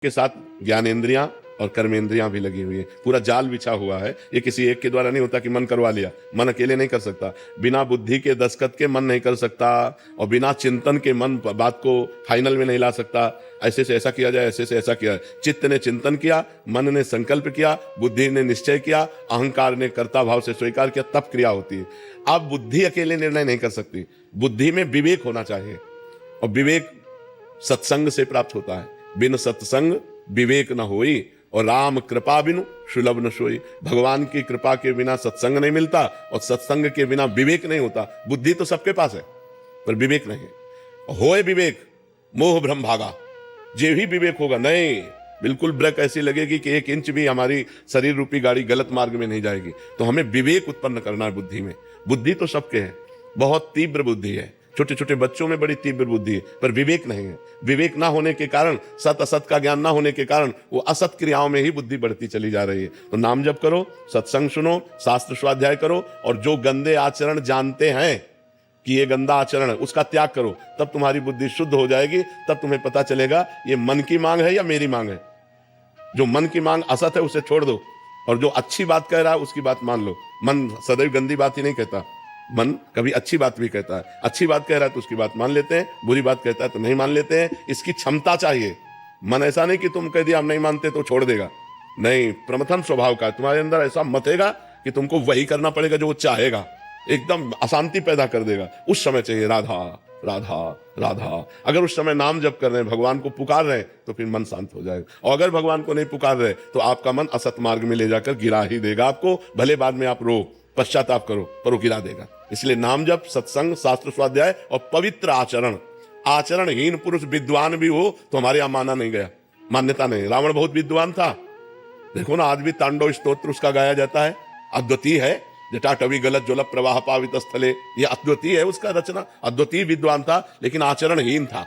के साथ ज्ञानेंद्रियां और कर्मेंद्रियां भी लगी हुई है। पूरा जाल बिछा हुआ है। ये किसी एक के द्वारा नहीं होता कि मन करवा लिया। मन अकेले नहीं कर सकता, बिना बुद्धि के दस्तखत के मन नहीं कर सकता, और बिना चिंतन के मन बात को फाइनल में नहीं ला सकता। ऐसे से ऐसा किया जाए, ऐसे से ऐसा किया। चित्त ने चिंतन किया, मन ने संकल्प किया, बुद्धि ने निश्चय किया, अहंकार ने कर्ता भाव से स्वीकार किया, तब क्रिया होती है। अब बुद्धि अकेले निर्णय नहीं कर सकती, बुद्धि में विवेक होना चाहिए, और विवेक सत्संग से प्राप्त होता है। बिन सत्संग विवेक न होई, और राम कृपा बिनु सुलभ न सोई। भगवान की कृपा के बिना सत्संग नहीं मिलता, और सत्संग के बिना विवेक नहीं होता। बुद्धि तो सबके पास है, पर विवेक नहीं। होए विवेक मोह भ्रम भागा, जे ही विवेक होगा नहीं, बिल्कुल ब्रेक ऐसी लगेगी कि 1 इंच भी हमारी शरीर रूपी गाड़ी गलत मार्ग में नहीं जाएगी। तो हमें विवेक उत्पन्न करना है बुद्धि में। बुद्धि तो सबके है, बहुत तीव्र बुद्धि है। छोटे छोटे बच्चों में बड़ी तीव्र बुद्धि है, पर विवेक नहीं है। विवेक ना होने के कारण, सत असत का ज्ञान ना होने के कारण, वो असत क्रियाओं में ही बुद्धि बढ़ती चली जा रही है। तो नाम जप करो, सत्संग सुनो, शास्त्र स्वाध्याय करो, और जो गंदे आचरण जानते हैं कि ये गंदा आचरण है, उसका त्याग करो। तब तुम्हारी बुद्धि शुद्ध हो जाएगी। तब तुम्हें पता चलेगा ये मन की मांग है या मेरी मांग है। जो मन की मांग असत है उसे छोड़ दो, और जो अच्छी बात कह रहा है उसकी बात मान लो। मन सदैव गंदी बात ही नहीं कहता, मन कभी अच्छी बात भी कहता है। अच्छी बात कह रहा है तो उसकी बात मान लेते हैं, बुरी बात कहता है तो नहीं मान लेते हैं। इसकी क्षमता चाहिए। मन ऐसा नहीं कि तुम कह दिया हम नहीं मानते तो छोड़ देगा, नहीं। प्रमथन स्वभाव का तुम्हारे अंदर ऐसा मतेगा कि तुमको वही करना पड़ेगा जो वो चाहेगा, एकदम अशांति पैदा कर देगा। उस समय चाहिए राधा राधा राधा। अगर उस समय नाम जप कर रहे हैं, भगवान को पुकार रहे हैं, तो फिर मन शांत हो जाएगा। और अगर भगवान को नहीं पुकार रहे तो आपका मन असत मार्ग में ले जाकर गिरा ही देगा आपको। भले बाद में आप रो, पश्चाताप करो, पर वो गिरा देगा। इसलिए नाम जप, सत्संग, शास्त्र स्वाध्याय और पवित्र आचरण। आचरणहीन पुरुष विद्वान भी हो तो हमारे यहां माना नहीं गया, मान्यता नहीं। रावण बहुत विद्वान था, देखो ना, आज भी तांडव स्तोत्र उसका गाया जाता है। अद्वितीय है, जटाटवी गलत ज्वल प्रवाह पावित स्थले, ये अद्वितीय है उसका रचना। अद्वितीय विद्वान था, लेकिन आचरणहीन था,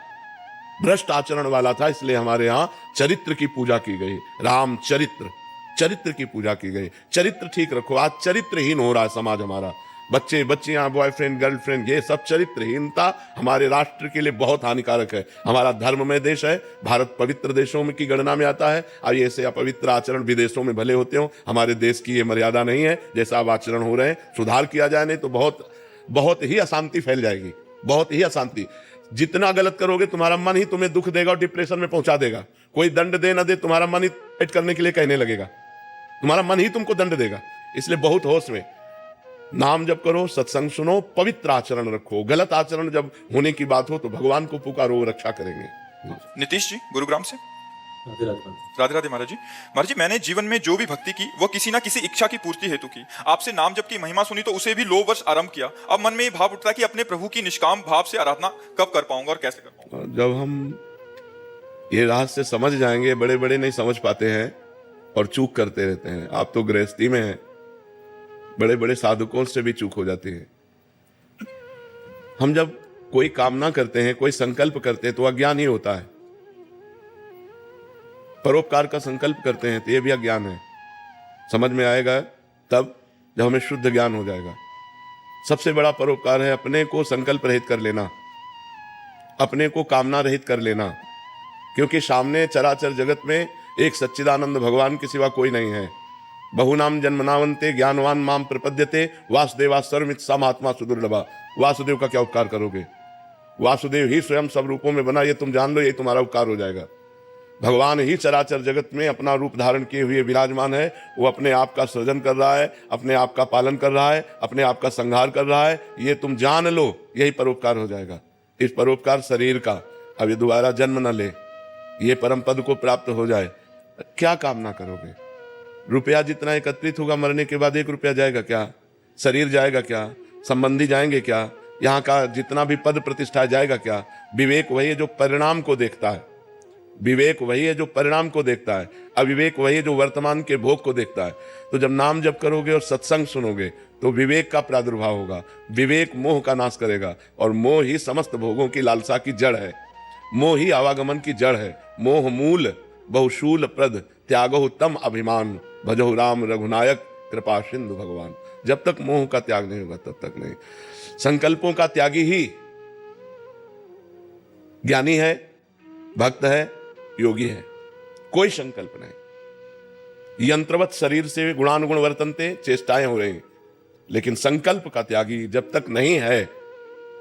भ्रष्ट आचरण वाला था। इसलिए हमारे यहाँ चरित्र की पूजा की गई। राम चरित्र, चरित्र की पूजा की गई। चरित्र ठीक रखो। आज चरित्रहीन हो रहा है समाज हमारा। बच्चे बच्चियां, बॉयफ्रेंड गर्लफ्रेंड, ये सब चरित्रहीनता हमारे राष्ट्र के लिए बहुत हानिकारक है। हमारा धर्ममय देश है, भारत पवित्र देशों में की गणना में आता है। अब ऐसे अपवित्र आचरण विदेशों में भले होते हो, हमारे देश की ये मर्यादा नहीं है। जैसा अब आचरण हो रहे हैं, सुधार किया जाए, नहीं तो बहुत बहुत ही अशांति फैल जाएगी, बहुत ही अशांति। जितना गलत करोगे तुम्हारा मन ही तुम्हें दुख देगा और डिप्रेशन में पहुंचा देगा। कोई दंड दे ना दे, तुम्हारा मन ही फाइट करने के लिए कहने लगेगा, तुम्हारा मन ही तुमको दंड देगा। इसलिए बहुत होश में नाम जप करो, सत्संग सुनो, पवित्र आचरण रखो। गलत आचरण जब होने की बात हो तो भगवान को पुकारो, रक्षा करेंगे। नीतीश जी गुरुग्राम से। राधे राधे। राधे राधे महाराज जी। महाराज जी, मैंने जीवन में जो भी भक्ति की वो किसी ना किसी इच्छा की पूर्ति हेतु की। आपसे नाम जप की महिमा सुनी तो उसे भी 9 वर्ष आरंभ किया। अब मन में ये भाव उठता है कि अपने प्रभु की निष्काम भाव से आराधना कब कर पाऊंगा और कैसे कर पाऊंगा। जब हम ये रहस्य समझ जाएंगे, बड़े बड़े नहीं समझ पाते हैं और चूक करते रहते हैं। आप तो गृहस्थी में हैं, बड़े बड़े साधुकों से भी चूक हो जाती है। हम जब कोई कामना करते हैं, कोई संकल्प करते हैं, तो अज्ञान ही होता है। परोपकार का संकल्प करते हैं तो यह भी अज्ञान है। समझ में आएगा तब जब हमें शुद्ध ज्ञान हो जाएगा। सबसे बड़ा परोपकार है अपने को संकल्प रहित कर लेना, अपने को कामना रहित कर लेना। क्योंकि सामने चराचर जगत में एक सच्चिदानंद भगवान के सिवा कोई नहीं है। बहुनाम जन्मनावंते ज्ञानवान माम प्रपद्यते वासुदेवा सर्वमित सा महात्मा सुदुर्लभा। वासुदेव का क्या उपकार करोगे? वासुदेव ही स्वयं सब रूपों में बना, ये तुम जान लो, यही तुम्हारा उपकार हो जाएगा। भगवान ही चराचर जगत में अपना रूप धारण किए हुए विराजमान है। वो अपने आप का सृजन कर रहा है, अपने आप का पालन कर रहा है, अपने आप का संहार कर रहा है। ये तुम जान लो, यही परोपकार हो जाएगा। इस परोपकार शरीर का, अब ये दोबारा जन्म न ले, ये परम पद को प्राप्त हो जाए। क्या कामना करोगे? रुपया जितना एकत्रित होगा मरने के बाद 1 रुपया जाएगा क्या? शरीर जाएगा क्या? संबंधी जाएंगे क्या? यहाँ का जितना भी पद प्रतिष्ठा जाएगा क्या? विवेक वही है जो परिणाम को देखता है। विवेक वही है जो परिणाम को देखता है। अविवेक वही है जो वर्तमान के भोग को देखता है। तो जब नाम जप करोगे और सत्संग सुनोगे तो विवेक का प्रादुर्भाव होगा। विवेक मोह का नाश करेगा, और मोह ही समस्त भोगों की लालसा की जड़ है। मोह ही आवागमन की जड़ है। मोह मूल बहुशूल प्रद त्यागो तम अभिमान भजो राम रघुनायक कृपा सिंधु भगवान। जब तक मोह का त्याग नहीं होगा तब तक नहीं। संकल्पों का त्यागी ही ज्ञानी है, भक्त है, योगी है। कोई संकल्प नहीं। यंत्रवत शरीर से गुणानुगुण वर्तनते, चेष्टाएं हो रही, लेकिन संकल्प का त्यागी जब तक नहीं है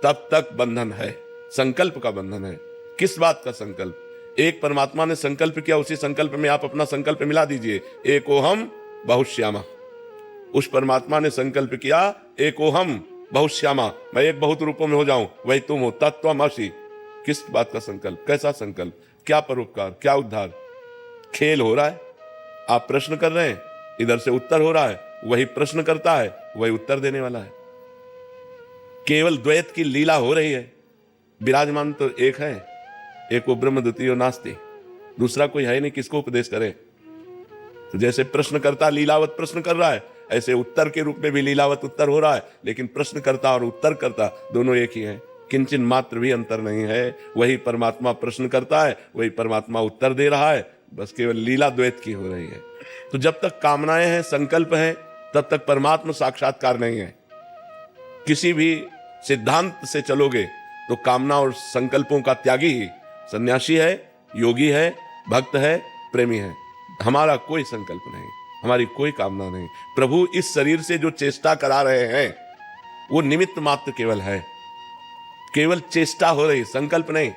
तब तक बंधन है। संकल्प का बंधन है। किस बात का संकल्प? एक परमात्मा ने संकल्प किया, उसी संकल्प में आप अपना संकल्प मिला दीजिए। एकोहम बहुश्यामा। उस परमात्मा ने संकल्प किया, एकोहम बहुश्यामा, मैं एक बहुत रूपों में हो जाऊं, वही तुम हो, तत्त्वमसि। किस बात का संकल्प? कैसा संकल्प? क्या परोपकार, क्या उद्धार? खेल हो रहा है, आप प्रश्न कर रहे हैं, इधर से उत्तर हो रहा है, वही प्रश्न करता है, वही उत्तर देने वाला है। केवल द्वैत की लीला हो रही है। विराजमान तो एक है, एको ब्रह्म द्वितीयो नास्ति, दूसरा कोई है नहीं, किसको उपदेश करे? तो जैसे प्रश्नकर्ता लीलावत प्रश्न कर रहा है, ऐसे उत्तर के रूप में भी लीलावत उत्तर हो रहा है, लेकिन प्रश्नकर्ता और उत्तरकर्ता दोनों एक ही हैं, किंचन मात्र भी अंतर नहीं है। वही परमात्मा प्रश्न करता है, वही परमात्मा उत्तर दे रहा है, बस केवल लीला द्वैत की हो रही है। तो जब तक कामनाएं हैं, संकल्प है, तब तक परमात्मा साक्षात्कार नहीं है। किसी भी सिद्धांत से चलोगे तो कामना और संकल्पों का त्यागी ही सन्यासी है, योगी है, भक्त है, प्रेमी है। हमारा कोई संकल्प नहीं, हमारी कोई कामना नहीं। प्रभु इस शरीर से जो चेष्टा करा रहे हैं वो निमित्त मात्र केवल है, केवल चेष्टा हो रही, संकल्प नहीं।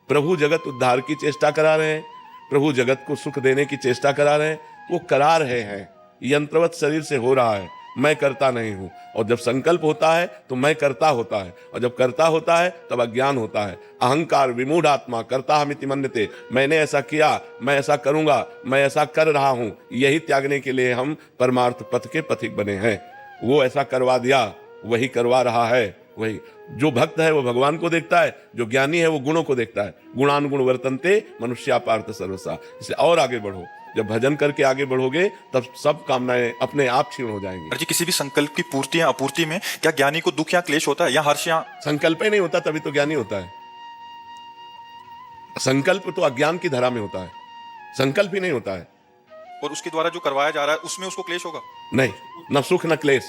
प्रभु जगत उद्धार की चेष्टा करा रहे हैं, प्रभु जगत को सुख देने की चेष्टा करा रहे हैं, वो करा रहे हैं। यंत्रवत शरीर से हो रहा है, मैं करता नहीं हूं। और जब संकल्प होता है तो मैं करता होता है, और जब करता होता है तब अज्ञान होता है। अहंकार विमूढ़ आत्मा करता हमिति मन्यते, मैंने ऐसा किया, मैं ऐसा करूंगा, मैं ऐसा कर रहा हूं, यही त्यागने के लिए हम परमार्थ पथ के पथिक बने हैं। वो ऐसा करवा दिया, वही करवा रहा है। वही जो भक्त है वो भगवान को देखता है, जो ज्ञानी है वो गुणों को देखता है। गुणानुगुण वर्तन्ते मनुष्या पार्थ सर्वसा। इसलिए और आगे बढ़ो, जब भजन करके आगे बढ़ोगे तब सब कामनाएं अपने आप क्षीण हो जाएंगी। जी, किसी भी संकल्प की पूर्ति या अपूर्ति में क्या ज्ञानी को दुख या क्लेश होता है, या हर्ष या? संकल्प ही नहीं होता तभी तो ज्ञानी होता है। संकल्प तो अज्ञान की धरा में होता है, संकल्प ही नहीं होता है। और उसके द्वारा जो करवाया जा रहा है उसमें उसको क्लेश होगा? नहीं, न सुख न क्लेश,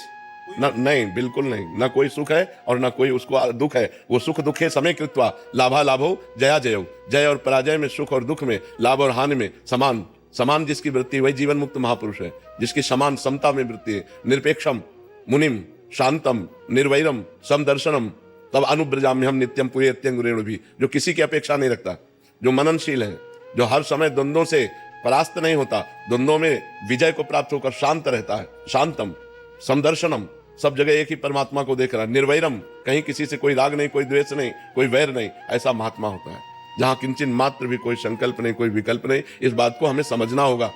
न, नहीं, बिल्कुल नहीं। न कोई सुख है और न कोई उसको दुख है। वो सुख दुखे समय कृत्वा लाभा लाभो जया जयो। जय और पराजय में, सुख और दुख में, लाभ और हानि में समान समान जिसकी वृत्ति, वही जीवन मुक्त महापुरुष है, जिसकी समान समता में वृत्ति है। निरपेक्षम मुनिम शांतम निर्वैरम समदर्शनम तब अनुब्रजाम्यहम नित्यम पुरेत्यंगुरेणु भी, जो किसी की अपेक्षा नहीं रखता, जो मननशील है, जो हर समय द्वंद्वों से परास्त नहीं होता, द्वंद्वों में विजय को प्राप्त होकर शांत रहता है। शांतम समदर्शनम, सब जगह एक ही परमात्मा को देख रहा है। निर्वैरम, कहीं किसी से कोई राग नहीं, कोई द्वेष नहीं, कोई वैर नहीं, ऐसा महात्मा होता है जहां किंचन मात्र भी कोई संकल्प नहीं, कोई विकल्प नहीं। इस बात को हमें समझना होगा,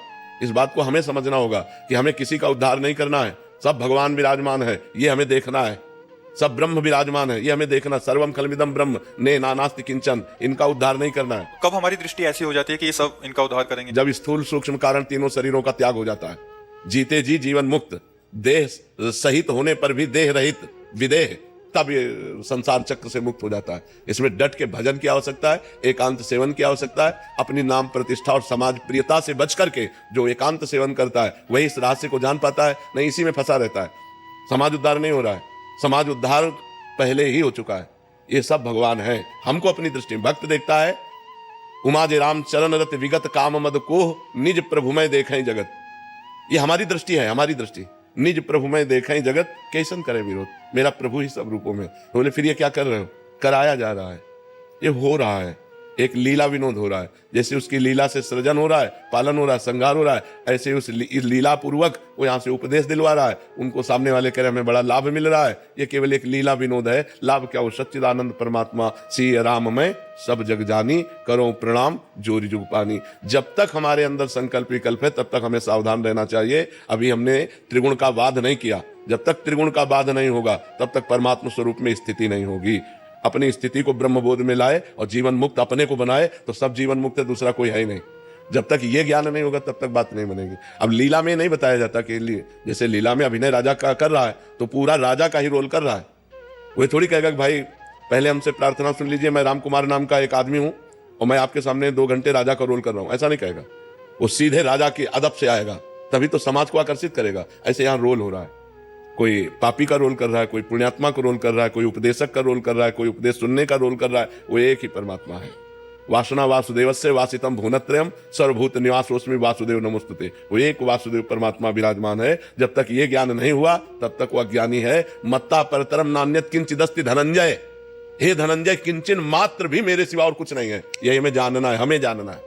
इस बात को हमें समझना होगा कि हमें किसी का उद्धार नहीं करना है। सब भगवान विराजमान है, ये हमें देखना है। सब ब्रह्म विराजमान है, ये हमें देखना। सर्वम खलमिदम ब्रह्म ने नानास्ति किंचन, इनका उद्धार नहीं करना है। कब हमारी दृष्टि ऐसी हो जाती है कि ये सब इनका उद्धार करेंगे? जब जब स्थूल सूक्ष्म कारण तीनों शरीरों का त्याग हो जाता है। जीते जी जीवन मुक्त, देह सहित होने पर भी देह रहित विदेह, तब ये संसार चक्र से मुक्त हो जाता है। इसमें डट के भजन की आवश्यकता है, एकांत सेवन की आवश्यकता है। अपनी नाम प्रतिष्ठा और समाज प्रियता से बच करके जो एकांत सेवन करता है वही इस रहस्य को जान पाता है, नहीं इसी में फंसा रहता है। समाज उद्धार नहीं हो रहा है, समाज उद्धार पहले ही हो चुका है। ये सब भगवान है, हमको अपनी दृष्टि में भक्त देखता है। उमा जे राम चरण रत विगत काम मद कोह निज प्रभुमय देखें जगत। ये हमारी दृष्टि है, हमारी दृष्टि। निज प्रभुमय देखें जगत कैसन करे विरोध, मेरा प्रभु ही सब रूपों में। बोले फिर ये क्या कर रहे हो? कराया जा रहा है, ये हो रहा है, एक लीला विनोद हो रहा है। जैसे उसकी लीला से सृजन हो रहा है, पालन हो रहा है, संहार हो रहा है, ऐसे उस लीला पूर्वक वो यहाँ से उपदेश दिलवा रहा है। उनको सामने वाले कह रहे हमें बड़ा लाभ मिल रहा है। ये केवल एक लीला विनोद है। लाभ क्या? वो सच्चिदानंद परमात्मा सिय राम में सब जग जानी, करो प्रणाम जोरी जुग पानी। जब तक हमारे अंदर संकल्प विकल्प है तब तक हमें सावधान रहना चाहिए। अभी हमने त्रिगुण का वाद नहीं किया। जब तक त्रिगुण का बाध नहीं होगा तब तक परमात्मा स्वरूप में स्थिति नहीं होगी। अपनी स्थिति को ब्रह्मबोध में लाए और जीवन मुक्त अपने को बनाए तो सब जीवन मुक्त है, दूसरा कोई है ही नहीं। जब तक ये ज्ञान नहीं होगा तब तक बात नहीं बनेगी। अब लीला में नहीं बताया जाता कि जैसे लीला में अभिनय राजा का कर रहा है तो पूरा राजा का ही रोल कर रहा है। वो थोड़ी कहेगा कि भाई पहले हमसे प्रार्थना सुन लीजिए, मैं राम कुमार नाम का एक आदमी हूं और मैं आपके सामने 2 घंटे राजा का रोल कर रहा हूं, ऐसा नहीं कहेगा। वो सीधे राजा की अदब से आएगा, तभी तो समाज को आकर्षित करेगा। ऐसे यहाँ रोल हो रहा है, कोई पापी का रोल कर रहा है, कोई पुण्यात्मा का रोल कर रहा है, कोई उपदेशक का रोल कर रहा है, कोई उपदेश सुनने का रोल कर रहा है। वो एक ही परमात्मा है, वासना वासुदेवस्य वासितम भुवनत्रयम सर्वभूत निवासोस्मि वासुदेव नमोस्तुते। वो एक वासुदेव परमात्मा विराजमान है। जब तक ये ज्ञान नहीं हुआ तब तक वह ज्ञानी है। मत्ता परतरम नान्यत किंचिदस्ति धनंजय। हे धनंजय, किंचन मात्र भी मेरे सिवा और कुछ नहीं है। यही हमें जानना है, हमें जानना है।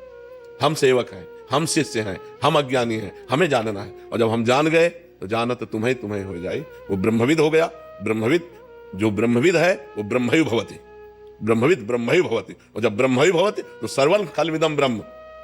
हम सेवक हैं, हम शिष्य हैं, हम अज्ञानी हैं, हमें जानना है। और जब हम जान गए तो जानत तुम्हें तुम्हें हो जाए। वो ब्रह्मविद हो गया। ब्रह्मविद, जो ब्रह्मविद है वो ब्रह्मयु भवति। ब्रह्मविद ब्रह्मयु भवति। और जब ब्रह्मयु भवति तो सर्वं खल्विदं ब्रह्म,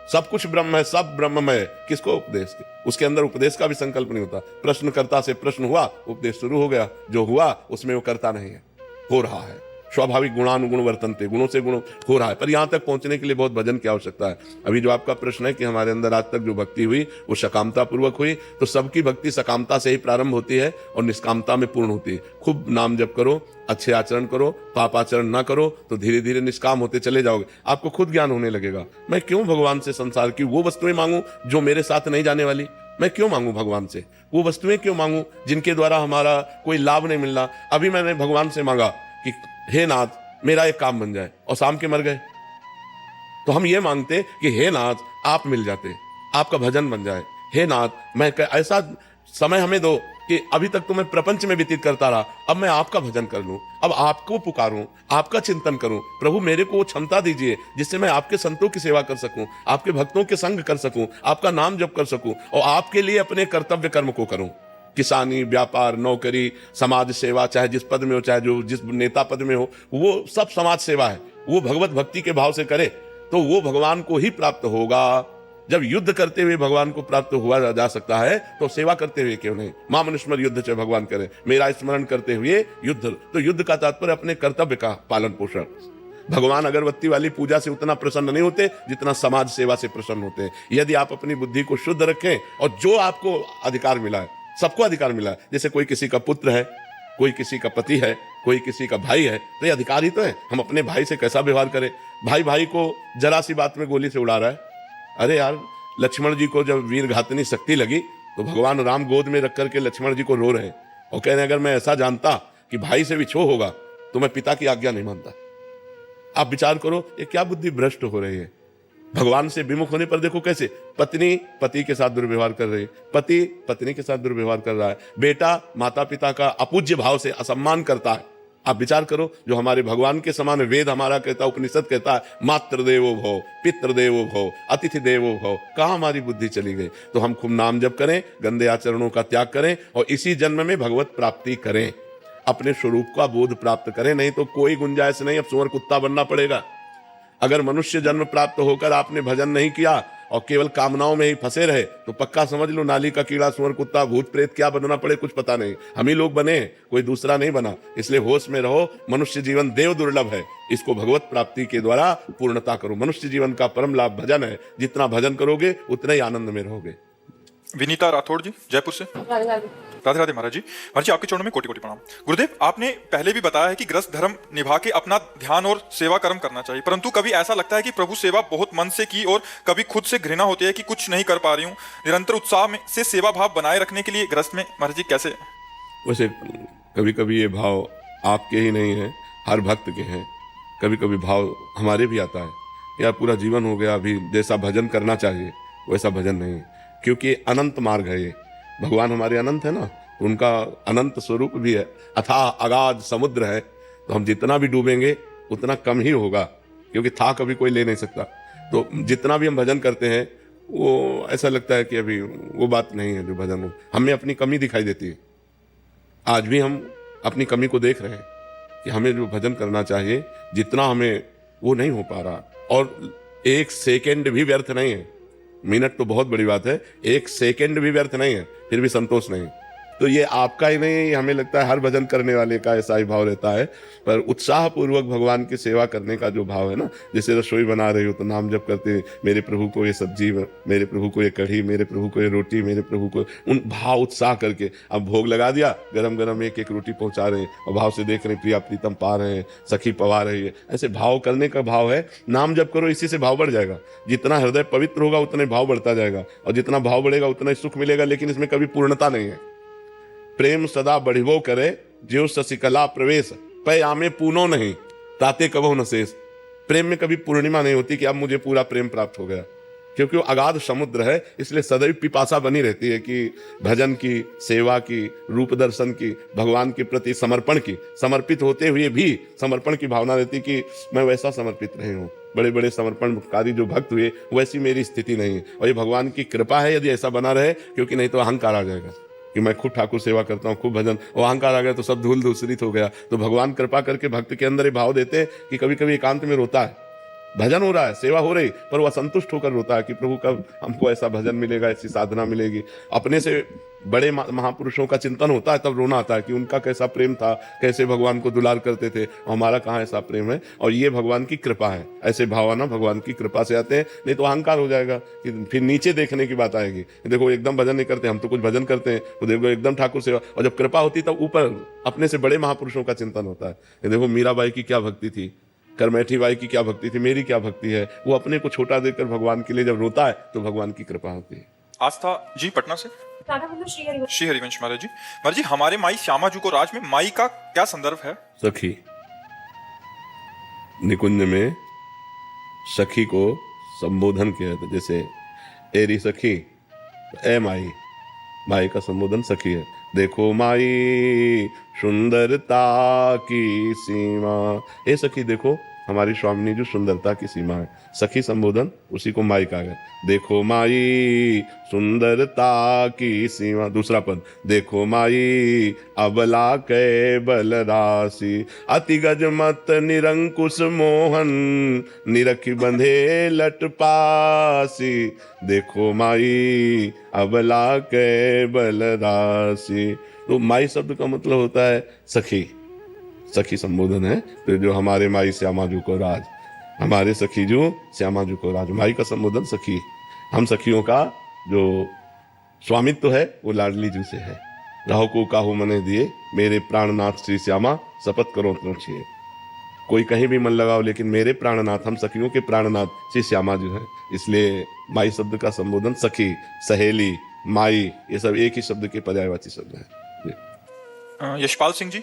सब कुछ ब्रह्म है, सब ब्रह्ममय। किसको? उपदेश के। उसके अंदर उपदेश का भी संकल्प नहीं होता। प्रश्नकर्ता से प्रश्न हुआ, उपदेश शुरू हो गया। जो हुआ उसमें वो करता नहीं है, हो रहा है। स्वाभाविक गुणानुगुण वर्तनते, गुणों से गुण हो रहा है। पर यहां तक पहुंचने के लिए बहुत भजन की आवश्यकता है। अभी जो आपका प्रश्न है कि हमारे अंदर आज तक जो भक्ति हुई वो सकामता पूर्वक हुई, तो सबकी भक्ति सकामता से ही प्रारंभ होती है और निष्कामता में पूर्ण होती है। खूब नाम जप करो, अच्छे आचरण करो, पाप आचरण ना करो, तो धीरे धीरे निष्काम होते चले जाओगे। आपको खुद ज्ञान होने लगेगा। मैं क्यों भगवान से संसार की वो वस्तुएं मांगू जो मेरे साथ नहीं जाने वाली? मैं क्यों मांगू भगवान से वो वस्तुएं? क्यों मांगू जिनके द्वारा हमारा कोई लाभ नहीं मिल रहा? अभी मैंने भगवान से मांगा कि हे नाथ मेरा एक काम बन जाए, और शाम के मर गए। तो हम ये मांगते कि हे नाथ आप मिल जाते, आपका भजन बन जाए। हे नाथ मैं ऐसा समय हमें दो कि अभी तक तो मैं प्रपंच में व्यतीत करता रहा, अब मैं आपका भजन कर लूं, अब आपको पुकारूं, आपका चिंतन करूं। प्रभु मेरे को वो क्षमता दीजिए जिससे मैं आपके संतों की सेवा कर सकूं, आपके भक्तों के संग कर सकूं, आपका नाम जप कर सकूं और आपके लिए अपने कर्तव्य कर्म को करूं। किसानी, व्यापार, नौकरी, समाज सेवा, चाहे जिस पद में हो, चाहे जो जिस नेता पद में हो, वो सब समाज सेवा है। वो भगवत भक्ति के भाव से करे तो वो भगवान को ही प्राप्त होगा। जब युद्ध करते हुए भगवान को प्राप्त हुआ जा सकता है तो सेवा करते हुए क्यों नहीं? मां मनुष्मर युद्ध चाहे भगवान करे, मेरा स्मरण करते हुए युद्ध। तो युद्ध का तात्पर्य अपने कर्तव्य का पालन पोषण। भगवान अगरबत्ती वाली पूजा से उतना प्रसन्न नहीं होते जितना समाज सेवा से प्रसन्न होते हैं। यदि आप अपनी बुद्धि को शुद्ध रखें और जो आपको अधिकार मिला है, सबको अधिकार मिला है। जैसे कोई किसी का पुत्र है, कोई किसी का पति है, कोई किसी का भाई है, तो ये अधिकार ही तो है। हम अपने भाई से कैसा व्यवहार करें? भाई भाई को जरा सी बात में गोली से उड़ा रहा है। अरे यार, लक्ष्मण जी को जब वीर घातनी शक्ति लगी तो भगवान राम गोद में रख करके लक्ष्मण जी को रो रहे हैं और कह रहे हैं अगर मैं ऐसा जानता कि भाई से भी छो होगा तो मैं पिता की आज्ञा नहीं मानता। आप विचार करो ये क्या बुद्धि भ्रष्ट हो रही है। भगवान से विमुख होने पर देखो कैसे पत्नी पति के साथ दुर्व्यवहार कर रही है, पति पत्नी के साथ दुर्व्यवहार कर रहा है, बेटा माता पिता का अपूज्य भाव से असम्मान करता है। आप विचार करो, जो हमारे भगवान के समान वेद हमारा कहता है, उपनिषद कहता है मातृ देवो भव, पितृ देवो भव, अतिथि देवो भव। कहाँ हमारी बुद्धि चली गई? तो हम खूब नाम जप करें, गंदे आचरणों का त्याग करें और इसी जन्म में भगवत प्राप्ति करें, अपने स्वरूप का बोध प्राप्त करें। नहीं तो कोई गुंजाइश नहीं, अब सुअर कुत्ता बनना पड़ेगा। अगर मनुष्य जन्म प्राप्त होकर आपने भजन नहीं किया और केवल कामनाओं में ही फंसे रहे तो पक्का समझ लो नाली का कीड़ा, सुअर कुत्ता, भूत प्रेत क्या बनना पड़े कुछ पता नहीं। हम ही लोग बने, कोई दूसरा नहीं बना। इसलिए होश में रहो। मनुष्य जीवन देव दुर्लभ है, इसको भगवत प्राप्ति के द्वारा पूर्णता करो। मनुष्य जीवन का परम लाभ भजन है। जितना भजन करोगे उतने ही आनंद में रहोगे। विनीता राठौड़ जी जयपुर से। राधे राधे महाराज जी। महाराज जी आपके चरणों में कोटि कोटि प्रणाम। गुरुदेव, आपने पहले भी बताया है कि गृहस्थ धर्म निभा के अपना ध्यान और सेवा कर्म करना चाहिए, परंतु कभी ऐसा लगता है कि प्रभु सेवा बहुत मन से की और कभी खुद से घृणा होती है कि कुछ नहीं कर पा रही हूँ। निरंतर उत्साह में से सेवा भाव बनाए रखने के लिए गृहस्थ में महाराज जी कैसे? वैसे कभी कभी ये भाव आपके ही नहीं है, हर भक्त के हैं। कभी कभी भाव हमारे भी आता है, यार पूरा जीवन हो गया, अभी जैसा भजन करना चाहिए वैसा भजन नहीं, क्योंकि अनंत मार्ग है ये। भगवान हमारे अनंत है ना, तो उनका अनंत स्वरूप भी है। अथाह अगाध समुद्र है, तो हम जितना भी डूबेंगे उतना कम ही होगा, क्योंकि था कभी कोई ले नहीं सकता। तो जितना भी हम भजन करते हैं वो ऐसा लगता है कि अभी वो बात नहीं है जो भजन हो। हमें अपनी कमी दिखाई देती है। आज भी हम अपनी कमी को देख रहे हैं कि हमें जो भजन करना चाहिए जितना हमें वो नहीं हो पा रहा। और एक सेकेंड भी व्यर्थ नहीं है। मिनट तो बहुत बड़ी बात है, एक सेकंड भी व्यर्थ नहीं है, फिर भी संतोष नहीं। तो ये आपका ही नहीं, हमें लगता है हर भजन करने वाले का ऐसा ही भाव रहता है। पर उत्साह पूर्वक भगवान की सेवा करने का जो भाव है ना, जैसे रसोई बना रही हो तो नाम जप करते मेरे प्रभु को ये सब्जी, मेरे प्रभु को ये कढ़ी, मेरे प्रभु को ये रोटी, मेरे प्रभु को, उन भाव उत्साह करके अब भोग लगा दिया, गरम गरम एक एक रोटी पहुंचा रहे हैं और भाव से देख रहे हैं प्रिया प्रीतम पा रहे हैं, सखी पवा रही है। ऐसे भाव करने का भाव है। नाम जप करो, इसी से भाव बढ़ जाएगा। जितना हृदय पवित्र होगा उतना भाव बढ़ता जाएगा और जितना भाव बढ़ेगा उतना ही सुख मिलेगा। लेकिन इसमें कभी पूर्णता नहीं है। प्रेम सदा बढ़िवो करे, ज्यो शशिकला प्रवेश, पै आमे पूनो नहीं, ताते कबो न शेष। प्रेम में कभी पूर्णिमा नहीं होती कि अब मुझे पूरा प्रेम प्राप्त हो गया, क्योंकि वो अगाध समुद्र है। इसलिए सदैव पिपासा बनी रहती है कि भजन की, सेवा की, रूप दर्शन की, भगवान के प्रति समर्पण की। समर्पित होते हुए भी समर्पण की भावना रहती कि मैं वैसा समर्पित नहीं हूँ। बड़े बड़े समर्पणकारी जो भक्त हुए वैसी मेरी स्थिति नहीं है, और ये भगवान की कृपा है यदि ऐसा बना रहे, क्योंकि नहीं तो अहंकार आ जाएगा कि मैं खूब ठाकुर सेवा करता हूँ, खूब भजन, और अहंकार आ गया तो सब धूल धूसरित हो गया। तो भगवान कृपा करके भक्त के अंदर ये भाव देते हैं कि कभी कभी एकांत में रोता है, भजन हो रहा है, सेवा हो रही, पर वो असंतुष्ट होकर रोता है कि प्रभु कब हमको ऐसा भजन मिलेगा, ऐसी साधना मिलेगी। अपने से बड़े महापुरुषों का चिंतन होता है, तब रोना आता है कि उनका कैसा प्रेम था, कैसे भगवान को दुलार करते थे, और हमारा कहाँ ऐसा प्रेम है। और ये भगवान की कृपा है। ऐसे भावना भगवान की कृपा से आते हैं, नहीं तो अहंकार हो जाएगा कि फिर नीचे देखने की बात आएगी। देखो एकदम भजन नहीं करते, हम तो कुछ भजन करते हैं, तो देखो एकदम ठाकुर सेवा। और जब कृपा होती तब ऊपर अपने से बड़े महापुरुषों का चिंतन होता है। देखो मीराबाई की क्या भक्ति थी, करमेठी बाई की क्या भक्ति थी, मेरी क्या भक्ति है। वो अपने को छोटा देकर भगवान के लिए जब रोता है तो भगवान की कृपा होती है। आस्था जी पटना से। श्री हरिवंश महाराज जी। महाराज जी, हमारे माई श्यामा जी को राज में माई का क्या संदर्भ है? सखी, निकुंज में सखी को संबोधन किया था, जैसे एरी सखी, ए माई, माई का संबोधन सखी है। देखो माई सुंदरता की सीमा, ए सखी देखो हमारी स्वामिनी जो सुंदरता की सीमा है। सखी संबोधन उसी को माई कहा गया। देखो माई सुंदरता की सीमा। दूसरा पद, देखो माई अबला के बल राशि, अति गज मत निरंकुश मोहन, निरखी बंधे लट पासी। देखो माई अबला के बल राशि। तो माई शब्द का मतलब होता है सखी। सखी संबोधन है। तो जो हमारे माई श्यामा जू को राज, हमारे सखी जो श्यामा जू को राज, माई का संबोधन सखी। हम सखियों का जो स्वामित्व है वो लाडली जू से है। रहो को काहू मने दिए, मेरे प्राणनाथ श्री श्यामा, शपथ करो त्रोछिए। कोई कहीं भी मन लगाओ, लेकिन मेरे प्राणनाथ, हम सखियों के प्राणनाथ श्री श्यामा जू हैं। इसलिए माई शब्द का संबोधन सखी, सहेली, माई, ये सब एक ही शब्द के पर्यायवाची शब्द है। यशपाल सिंह जी।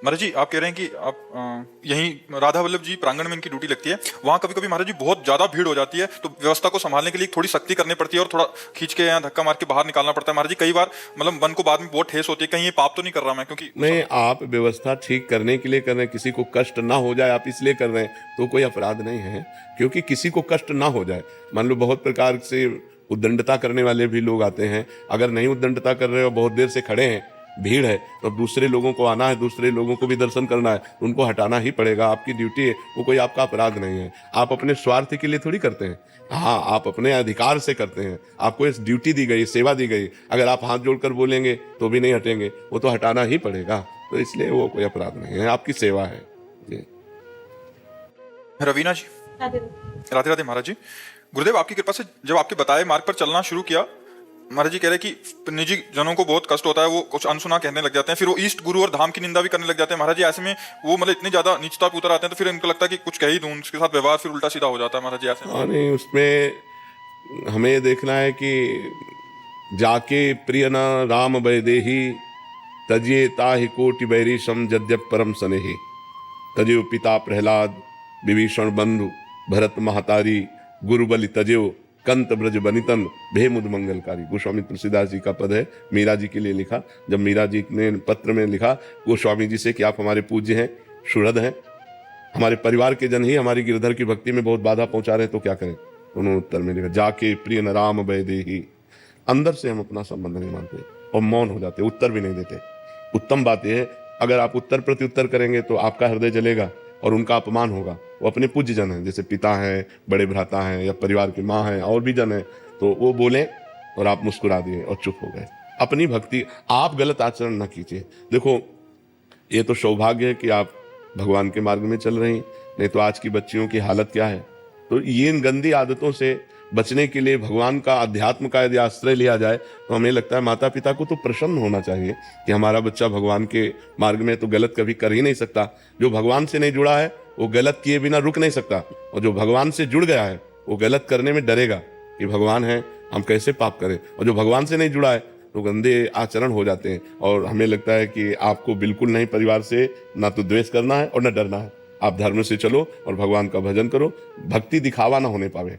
महाराज जी, आप कह रहे हैं कि आप यहीं राधा वल्लभ जी प्रांगण में इनकी ड्यूटी लगती है। वहाँ कभी कभी महाराज जी बहुत ज्यादा भीड़ हो जाती है, तो व्यवस्था को संभालने के लिए थोड़ी सख्ती करनी पड़ती है और थोड़ा खींच के या धक्का मार के बाहर निकालना पड़ता है। महाराज जी, कई बार मतलब मन को बाद में बहुत ठेस होती है, कहीं ये पाप तो नहीं कर रहा मैं? क्योंकि नहीं, आप व्यवस्था ठीक करने के लिए कर रहे हैं, किसी को कष्ट ना हो जाए आप इसलिए कर रहे हैं, तो कोई अपराध नहीं है। क्योंकि किसी को कष्ट ना हो जाए, मान लो बहुत प्रकार से उद्दंडता करने वाले भी लोग आते हैं, अगर नहीं उद्दंडता कर रहे हो, बहुत देर से खड़े हैं, भीड़ है, तो दूसरे लोगों को आना है, दूसरे लोगों को भी दर्शन करना है, उनको हटाना ही पड़ेगा। आपकी ड्यूटी है, वो कोई आपका अपराध नहीं है। आप अपने स्वार्थ के लिए थोड़ी करते हैं, हाँ, आप अपने अधिकार से करते हैं। आपको इस ड्यूटी दी गई, सेवा दी गई, अगर आप हाथ जोड़कर बोलेंगे तो भी नहीं हटेंगे, वो तो हटाना ही पड़ेगा। तो इसलिए वो कोई अपराध नहीं है, आपकी सेवा है जी। रवीना जी। राधे राधे महाराज जी। गुरुदेव, आपकी कृपा से जब आपके बताए मार्ग पर चलना शुरू किया, महाराज जी कह रहे कि निजी जनों को बहुत कष्ट होता है, वो कुछ अनसुना कहने लग जाते हैं, फिर वो इष्ट गुरु और धाम की निंदा भी करने लग जाते हैं। महाराज जी, ऐसे में वो मतलब इतनी ज्यादा नीचता पे उतर आते हैं, तो फिर इनको लगता है कि कुछ कह ही दूं, उसके साथ व्यवहार फिर उल्टा सीधा हो जाता है। महाराज जी, ऐसे नहीं, उसमें हमें ये देखना है कि जाके प्रिय न राम वैदेही, तजिए ताहि कोटि बैरी सम जद्यप परम स्नेही। तजेव पिता प्रहलाद, विभीषण बंधु, भरत महतारी, गुरु बलि तजेव, कंत ब्रज बनितन, भेमुद मंगलकारी। गोस्वामी तुलसीदास जी का पद है, मीरा जी के लिए लिखा। जब मीरा जी ने पत्र में लिखा गोस्वामी जी से कि आप हमारे पूज्य हैं, सुहृद हैं, हमारे परिवार के जन ही हमारी गिरधर की भक्ति में बहुत बाधा पहुंचा रहे हैं, तो क्या करें? उन्होंने उत्तर में लिखा, जाके प्रिय न राम वैदेही। अंदर से हम अपना संबंध नहीं मानते और मौन हो जाते, उत्तर भी नहीं देते। उत्तम बात यह है, अगर आप उत्तर प्रत्युत्तर करेंगे तो आपका हृदय जलेगा और उनका अपमान होगा। वो अपने पूज्य जन हैं, जैसे पिता हैं, बड़े भ्राता हैं, या परिवार की माँ हैं, और भी जन हैं, तो वो बोले और आप मुस्कुरा दिए और चुप हो गए। अपनी भक्ति, आप गलत आचरण न कीजिए। देखो, ये तो सौभाग्य है कि आप भगवान के मार्ग में चल रही, नहीं तो आज की बच्चियों की हालत क्या है। तो ये इन गंदी आदतों से बचने के लिए भगवान का, अध्यात्म का यदि आश्रय लिया जाए, तो हमें लगता है माता पिता को तो प्रसन्न होना चाहिए कि हमारा बच्चा भगवान के मार्ग में तो गलत कभी कर ही नहीं सकता। जो भगवान से नहीं जुड़ा है वो गलत किए बिना रुक नहीं सकता, और जो भगवान से जुड़ गया है वो गलत करने में डरेगा कि भगवान है, हम कैसे पाप करें। और जो भगवान से नहीं जुड़ा है तो गंदे आचरण हो जाते हैं। और हमें लगता है कि आपको बिल्कुल नहीं परिवार से ना तो द्वेष करना है और न डरना है, आप धर्म से चलो और भगवान का भजन करो। भक्ति दिखावा ना होने पावे,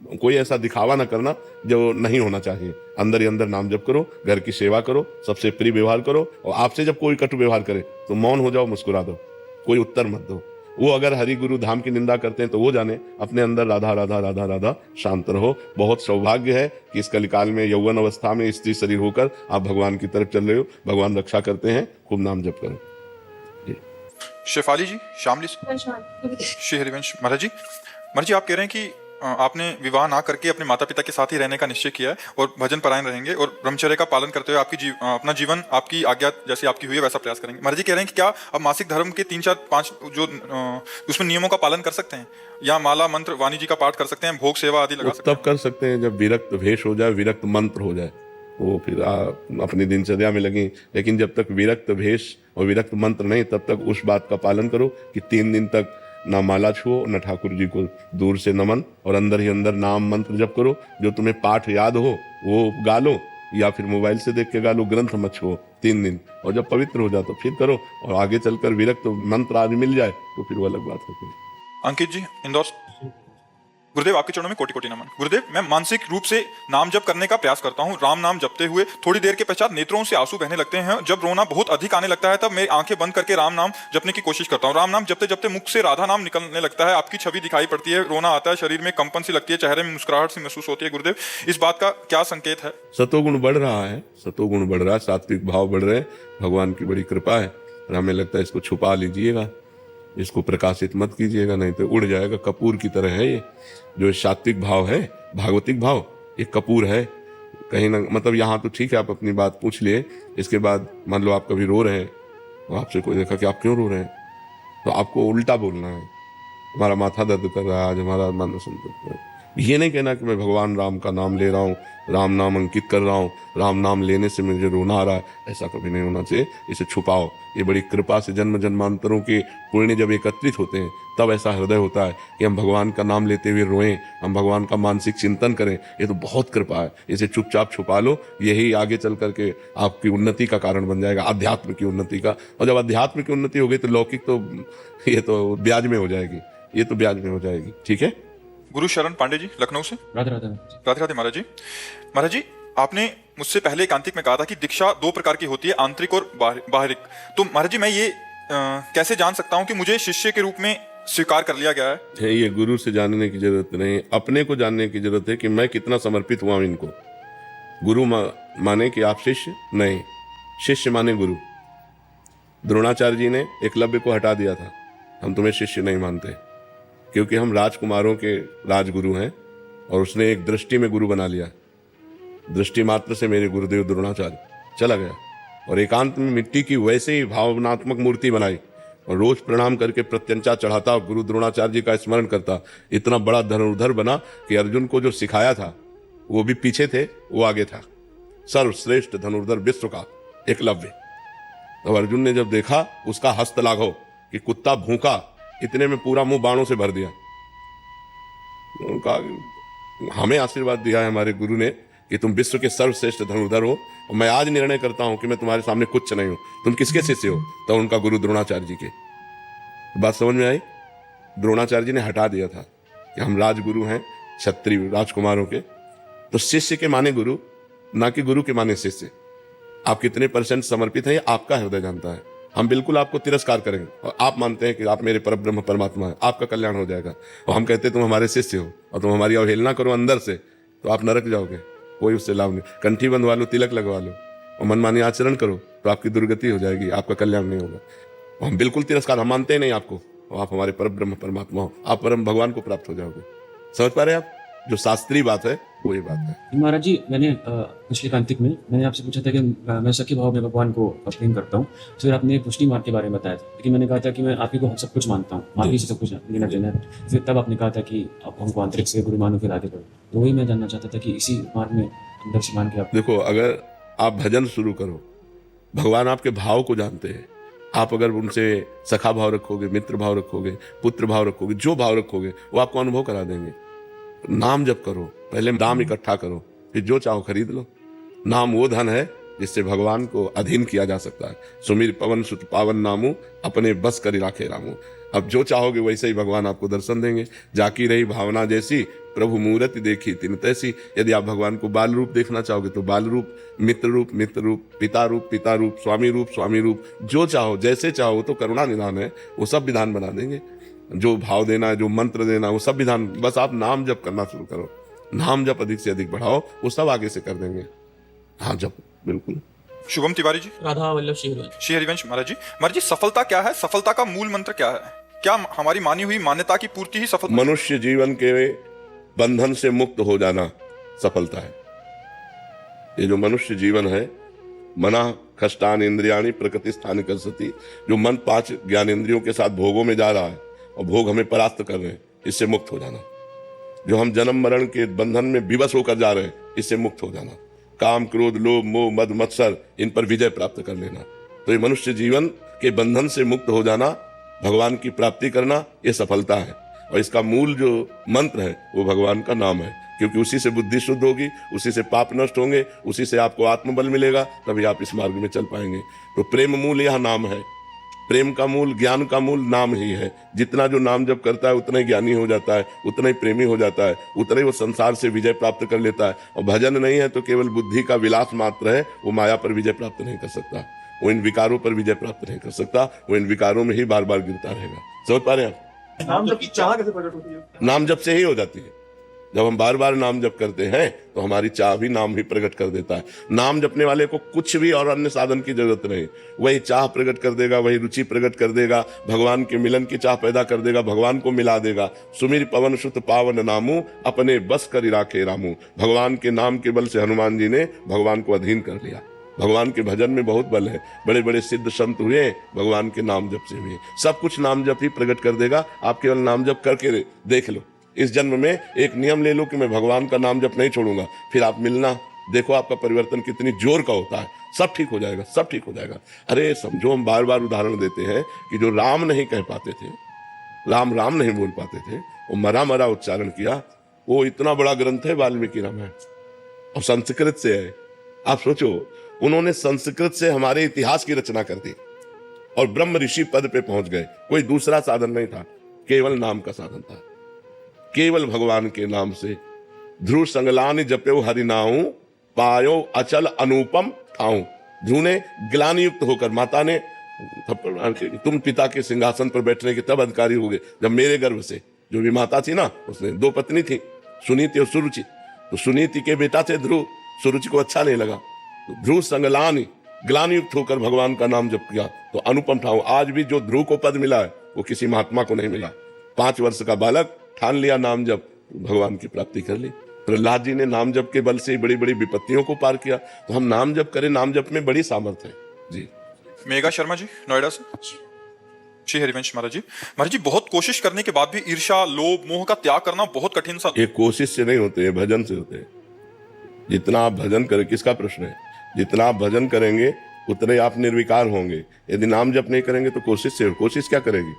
कोई ऐसा दिखावा ना करना जो नहीं होना चाहिए। अंदर ही अंदर नाम जप करो, घर की सेवा करो, सबसे प्रिय व्यवहार करो, और आपसे जब कोई कटु व्यवहार करे तो मौन हो जाओ, मुस्कुरा दो, कोई उत्तर मत दो। वो अगर हरि गुरु धाम की निंदा करते हैं तो वो जाने, अपने अंदर राधा राधा राधा राधा शांत रहो। बहुत सौभाग्य है कि इस कलिकाल में यौवन अवस्था में स्त्री शरीर होकर आप भगवान की तरफ चल रहे हो। भगवान रक्षा करते हैं, खूब नाम जप करो। शेफाली जी, शामली श्री हरिवंश महाराज जी आप कह रहे हैं कि आपने विवाह ना करके अपने माता पिता के साथ ही रहने का निश्चय किया है और भजन परायण रहेंगे और ब्रह्मचर्य का पालन करते हुए अपना जीवन आपकी आज्ञा जैसी आपकी हुई है वैसा प्रयास करेंगे। महाराज जी कह रहे हैं कि क्या अब मासिक धर्म के 3 4 5 जो उसमें नियमों का पालन कर सकते हैं, या माला मंत्र वाणी जी का पाठ कर सकते हैं, भोग सेवा आदि लगा सकते हैं? तब कर सकते हैं जब विरक्त भेष हो जाए, विरक्त मंत्र हो जाए, वो फिर अपनी दिनचर्या में लगे। लेकिन जब तक विरक्त भेष और विरक्त मंत्र नहीं, तब तक उस बात का पालन करो कि 3 दिन तक ना माला छुओ, न ठाकुर जी को दूर से नमन, और अंदर ही अंदर नाम मंत्र जप करो। जो तुम्हें पाठ याद हो वो गा लो, या फिर मोबाइल से देख के गा लो, ग्रंथ मत छुओ 3 दिन। और जब पवित्र हो जाए तो फिर करो, और आगे चलकर विरक्त मंत्र आज मिल जाए तो फिर वो अलग बात होगी। अंकित जी, इंदौर। गुरुदेव आपके चरणों में कोटि कोटि नमन। गुरुदेव मैं मानसिक रूप से नाम जप करने का प्रयास करता हूँ। राम नाम जपते हुए थोड़ी देर के पश्चात नेत्रों से आंसू बहने लगते हैं। जब रोना बहुत अधिक आने लगता है तब मैं आंखें बंद करके राम नाम जपने की कोशिश करता हूँ। राम नाम जपते जपते मुख से राधा नाम निकलने लगता है, आपकी छवि दिखाई पड़ती है, रोना आता है, शरीर में कंपन सी लगती है, चेहरे में मुस्कुराहट सी महसूस होती है। गुरुदेव इस बात का क्या संकेत है? सतोगुण बढ़ रहा है, सतोगुण बढ़ रहा है, सात्विक भाव बढ़ रहे हैं। भगवान की बड़ी कृपा है। और हमें लगता है इसको छुपा लीजिएगा, इसको प्रकाशित मत कीजिएगा, नहीं तो उड़ जाएगा। कपूर की तरह है ये। जो सात्विक भाव है, भागवतिक भाव, ये कपूर है कहीं ना। मतलब यहाँ तो ठीक है, आप अपनी बात पूछ लिए, इसके बाद मान लो आप कभी रो रहे हैं तो आपसे कोई देखा कि आप क्यों रो रहे हैं, तो आपको उल्टा बोलना है, हमारा माथा दर्द कर रहा है आज, हमारा मन सुन। ये नहीं कहना कि मैं भगवान राम का नाम ले रहा हूँ, राम नाम अंकित कर रहा हूँ, राम नाम लेने से मुझे रोना आ रहा है, ऐसा कभी नहीं होना चाहिए। इसे छुपाओ। ये बड़ी कृपा से जन्म जन्मांतरों के पुण्य जब एकत्रित होते हैं तब ऐसा हृदय होता है कि हम भगवान का नाम लेते हुए रोएं, हम भगवान का मानसिक चिंतन करें। ये तो बहुत कृपा है। इसे चुपचाप छुपा लो, यही आगे चल करके आपकी उन्नति का कारण बन जाएगा, अध्यात्म की उन्नति का। और जब अध्यात्म की उन्नति हो गई तो लौकिक तो ये तो ब्याज में हो जाएगी, ये तो ब्याज में हो जाएगी। ठीक है। गुरु शरण पांडे जी, लखनऊ से। राधे राधे राधे राधे महाराज जी। महाराज जी आपने मुझसे पहले एकांतिक में कहा था कि दीक्षा 2 प्रकार की होती है, आंतरिक और बाहरिक। तो महाराज जी मैं ये कैसे जान सकता हूँ कि मुझे शिष्य के रूप में स्वीकार कर लिया गया है? ये गुरु से जानने की जरूरत नहीं, अपने को जानने की जरूरत है कि मैं कितना समर्पित हुआ हूं इनको। गुरु माने कि आप शिष्य नहीं, शिष्य माने गुरु। द्रोणाचार्य जी ने एकलव्य को हटा दिया था, हम तुम्हें शिष्य नहीं मानते, क्योंकि हम राजकुमारों के राजगुरु हैं। और उसने एक दृष्टि में गुरु बना लिया, दृष्टि मात्र से मेरे गुरुदेव द्रोणाचार्य चला गया, और एकांत में मिट्टी की वैसे ही भावनात्मक मूर्ति बनाई और रोज प्रणाम करके प्रत्यंचा चढ़ाता और गुरु द्रोणाचार्य जी का स्मरण करता। इतना बड़ा धनुर्धर बना कि अर्जुन को जो सिखाया था वो भी पीछे थे, वो आगे था। सर्वश्रेष्ठ धनुर्धर विश्व का एकलव्य। तो अर्जुन ने जब देखा उसका हस्त लाघव कि कुत्ता भूखा, इतने में पूरा मुंह बाणों से भर दिया। उनका हमें आशीर्वाद दिया है हमारे गुरु ने कि तुम विश्व के सर्वश्रेष्ठ धनुर्धर हो, और मैं आज निर्णय करता हूं कि मैं तुम्हारे सामने कुछ नहीं हूं। तुम किसके शिष्य हो? तो उनका गुरु द्रोणाचार्य जी के। बात समझ में आई? द्रोणाचार्य जी ने हटा दिया था कि हम राजगुरु हैं क्षत्रिय राजकुमारों के। तो शिष्य के माने गुरु, ना कि गुरु के माने शिष्य। आप कितने % समर्पित हैं ये आपका हृदय जानता है। हम बिल्कुल आपको तिरस्कार करेंगे और आप मानते हैं कि आप मेरे परब्रह्म परमात्मा हैं, आपका कल्याण हो जाएगा, और हम कहते हैं तुम हमारे शिष्य हो और तुम हमारी अवहेलना करो अंदर से, तो आप नरक जाओगे, कोई उससे लाभ नहीं। कंठी बंधवा लो, तिलक लगवा लो और मनमानी आचरण करो तो आपकी दुर्गति हो जाएगी, आपका कल्याण नहीं होगा। और हम बिल्कुल तिरस्कार, हम मानते ही नहीं आपको, और आप हमारे परब्रह्म परमात्मा हो, आप परम भगवान को प्राप्त हो जाओगे। समझ पा रहे हैं आप? जो शास्त्रीय बात है वो ये बात है। महाराज जी मैंने पिछले कांतिक में मैंने आपसे पूछा था कि मैं सखी भाव में भगवान को प्रेम करता हूँ, तो फिर आपने पुष्टि मार्ग के बारे में बताया था, लेकिन मैंने कहा था कि मैं आप ही को सब कुछ मानता हूँ, आप ही से सब कुछ लेना देना है। फिर तब आपने कहा था कि आप हमको आंतरिक से गुरु मानो फिर आगे बढ़ो। तो वही मैं जानना चाहता था कि इसी मार्ग में अंदर से मान के आप देखो, अगर आप भजन शुरू करो, भगवान आपके भाव को जानते हैं। आप अगर उनसे सखा भाव रखोगे, मित्र भाव रखोगे, पुत्र भाव रखोगे, जो भाव रखोगे वो आपको अनुभव करा देंगे। नाम जप करो, पहले नाम इकट्ठा करो, फिर जो चाहो खरीद लो। नाम वो धन है जिससे भगवान को अधीन किया जा सकता है। सुमिर पवन सुत पावन नामू, अपने बस करी राखे रामू। अब जो चाहोगे वैसे ही भगवान आपको दर्शन देंगे। जाकी रही भावना जैसी, प्रभु मूर्ति देखी तिन तैसी। यदि आप भगवान को बाल रूप देखना चाहोगे तो बाल रूप, मित्र रूप, पिता रूप, स्वामी रूप, जो चाहो जैसे चाहो। वो तो करुणा निधान है, वो सब विधान बना देंगे। जो भाव देना है, जो मंत्र देना, वो सब विधान। बस आप नाम जप करना शुरू करो, नाम जप अधिक से अधिक बढ़ाओ, वो सब आगे से कर देंगे। हाँ जप, बिल्कुल। शुभम तिवारी जी। राधा वल्लभ श्री हरिवंश। श्री हरिवंश महाराज जी सफलता क्या है? सफलता का मूल मंत्र क्या है? क्या हमारी मानी हुई मान्यता की पूर्ति ही सफलता? मनुष्य जीवन के बंधन से मुक्त हो जाना सफलता है। ये जो मनुष्य जीवन है, मना कष्टान इंद्रियाणी प्रकृति स्थान कर सती, जो मन 5 ज्ञानेंद्रियों के साथ भोगों में जा रहा है और भोग हमें परास्त कर रहे हैं, इससे मुक्त हो जाना। जो हम जन्म मरण के बंधन में विवश होकर जा रहे हैं, इससे मुक्त हो जाना। काम क्रोध लोभ मोह मद मत्सर, इन पर विजय प्राप्त कर लेना। तो ये मनुष्य जीवन के बंधन से मुक्त हो जाना, भगवान की प्राप्ति करना, ये सफलता है। और इसका मूल जो मंत्र है वो भगवान का नाम है, क्योंकि उसी से बुद्धि शुद्ध होगी, उसी से पाप नष्ट होंगे, उसी से आपको आत्मबल मिलेगा, तभी आप इस मार्ग में चल पाएंगे। तो प्रेम मूल यह नाम है। प्रेम का मूल, ज्ञान का मूल नाम ही है। जितना जो नाम जप करता है उतना ही ज्ञानी हो जाता है, उतना ही प्रेमी हो जाता है, उतना ही वो संसार से विजय प्राप्त कर लेता है। और भजन नहीं है तो केवल बुद्धि का विलास मात्र है, वो माया पर विजय प्राप्त नहीं कर सकता, वो इन विकारों पर विजय प्राप्त नहीं कर सकता, वो इन विकारों में ही बार बार गिरता रहेगा। समझ पा रहे हैं आप? नाम जप की चाह कैसे प्रकट होती है? नाम जप से ही हो जाती है। जब हम बार बार नाम जप करते हैं तो हमारी चाह भी नाम ही प्रकट कर देता है। नाम जपने वाले को कुछ भी और अन्य साधन की जरूरत नहीं, वही चाह प्रकट कर देगा, वही रुचि प्रकट कर देगा, भगवान के मिलन की चाह पैदा कर देगा, भगवान को मिला देगा। सुमिर पवन सुत पावन नामू, अपने बस कर राखे रामू। भगवान के नाम के बल से हनुमान जी ने भगवान को अधीन कर लिया। भगवान के भजन में बहुत बल है। बड़े बड़े सिद्ध संत हुए भगवान के नाम जप से हुए। सब कुछ नाम जप ही प्रकट कर देगा। आप केवल नाम जप करके देख लो। इस जन्म में एक नियम ले लो कि मैं भगवान का नाम जप नहीं छोड़ूंगा, फिर आप मिलना, देखो आपका परिवर्तन कितनी जोर का होता है। सब ठीक हो जाएगा, सब ठीक हो जाएगा। अरे समझो, हम बार बार उदाहरण देते हैं कि जो राम नहीं कह पाते थे, राम राम नहीं बोल पाते थे, वो मरा मरा उच्चारण किया। वो इतना बड़ा ग्रंथ है वाल्मीकि रामायण, और संस्कृत से है। आप सोचो, उन्होंने संस्कृत से हमारे इतिहास की रचना कर दी और ब्रह्म ऋषि पद पे पहुंच गए। कोई दूसरा साधन नहीं था, केवल नाम का साधन था। केवल भगवान के नाम से ध्रुव संगलानि जप्यो हरिनाऊ, पायो अचल अनुपम ठाऊ। ध्रुव ने ग्लानि युक्त होकर, माता ने थप्पड़ मार के, तुम पिता के सिंहासन पर बैठने के तब अधिकारी हो गए जब मेरे गर्भ से, जो भी माता थी ना, उसने 2 पत्नी थी, सुनीति और सुरुचि। तो सुनीति के बेटा थे ध्रुव, सुरुचि को अच्छा नहीं लगा, तो ध्रुव संगलानि ग्लानि युक्त होकर भगवान का नाम जप किया, तो अनुपम ठाऊ। आज भी जो ध्रुव को पद मिला है वो किसी महात्मा को नहीं मिला। 5 वर्ष का बालक ठान लिया नाम जप, भगवान की प्राप्ति कर ली। प्रहलाद जी ने नाम जप के बल से बड़ी बड़ी विपत्तियों को पार किया। तो हम नाम जप करें, नाम जप में बड़ी सामर्थ्य है जी। मेघा शर्मा जी, नोएडा से। श्री हरिवंश महाराज जी बहुत कोशिश करने के बाद भी ईर्ष्या लोभ मोह का त्याग करना बहुत कठिन सा। ये कोशिश से नहीं होते, ये भजन से होते हैं। जितना आप भजन करें, किसका प्रश्न है, जितना आप भजन करेंगे उतने आप निर्विकार होंगे। यदि नाम जप नहीं करेंगे तो कोशिश से, कोशिश क्या करेगी?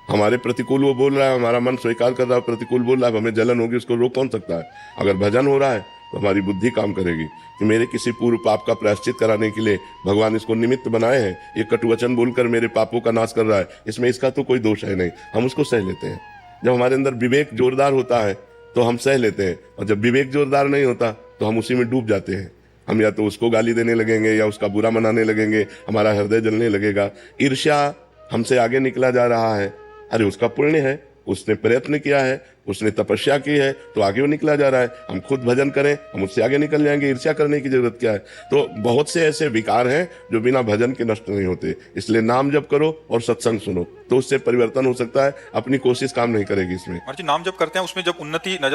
हमारे प्रतिकूल वो बोल रहा है, हमारा मन स्वीकार कर रहा है, प्रतिकूल बोल रहा है, हमें जलन होगी, उसको रोक कौन सकता है? अगर भजन हो रहा है तो हमारी बुद्धि काम करेगी कि मेरे किसी पूर्व पाप का प्रायश्चित कराने के लिए भगवान इसको निमित्त बनाए हैं। ये कटुवचन बोलकर मेरे पापों का नाश कर रहा है, इसमें इसका तो कोई दोष है नहीं, हम उसको सह लेते हैं। जब हमारे अंदर विवेक जोरदार होता है तो हम सह लेते हैं, और जब विवेक जोरदार नहीं होता तो हम उसी में डूब जाते हैं। हम या तो उसको गाली देने लगेंगे या उसका बुरा मनाने लगेंगे, हमारा हृदय जलने लगेगा। ईर्ष्या हमसे आगे निकला जा रहा है, अरे उसका पुण्य है, उसने प्रयत्न किया है, उसने तपस्या की है, तो आगे वो निकला जा रहा है। हम खुद भजन करें, हम उससे आगे निकल जाएंगे, ईर्ष्या करने की जरूरत क्या है? तो बहुत से ऐसे विकार हैं जो बिना भजन के नष्ट नहीं होते। इसलिए नाम जप करो और सत्संग सुनो, तो उससे परिवर्तन हो सकता है। अपनी कोशिश काम नहीं करेगी इसमें। नाम जप करते हैं उसमें जब उन्नति नजर